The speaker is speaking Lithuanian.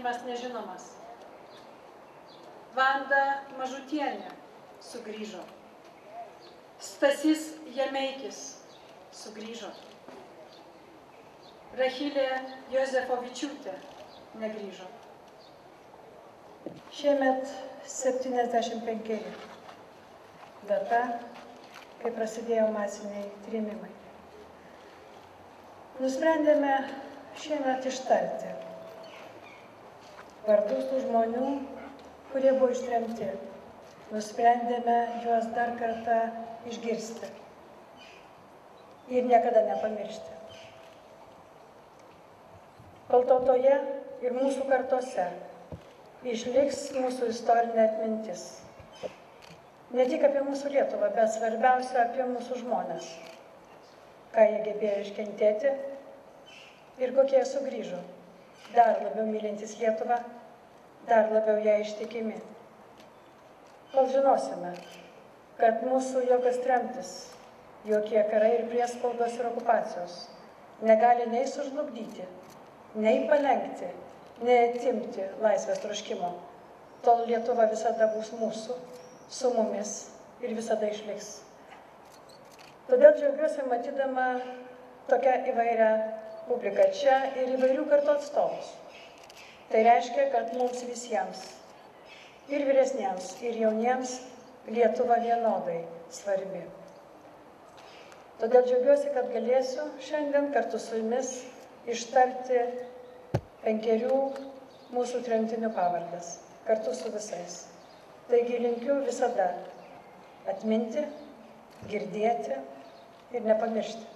likimas nežinomas. Vanda Mažutienė sugrįžo. Stasys Jameikis sugrįžo. Rachilė Jozefovičiūtė negrįžo. Šiemet 75. Data, kai prasidėjo masiniai trėmimai. Nusprendėme šiemet ištarti vardus tų žmonių, kurie buvo ištremti. Nusprendėme juos dar kartą išgirsti ir niekada nepamiršti. Kol tautoje ir mūsų kartose išliks mūsų istorinė atmintis. Ne tik apie mūsų Lietuvą, bet svarbiausia apie mūsų žmones. Ką jie gebėjo iškentėti ir kokie sugrįžo. Dar labiau mylintys Lietuvą, dar labiau ją ištikimi. Kol žinosime, kad mūsų jokios tremtis, jokie karai ir priespaudos ir okupacijos negali nei sužlugdyti, nei palenkti, nei atimti laisvės troškimo. Tol Lietuva visada bus mūsų, su mumis ir visada išliks. Todėl džiaugiuosi matydama tokią įvairią publiką čia ir įvairių kartų atstovus. Tai reiškia, kad mums visiems, ir vyresniems, ir jauniems, Lietuva vienodai svarbi. Todėl džiaugiuosi, kad galėsiu šiandien kartu su jumis ištarti 5 mūsų tremtinių pavardes, kartu su visais. Taigi linkiu visada atminti, girdėti ir nepamiršti.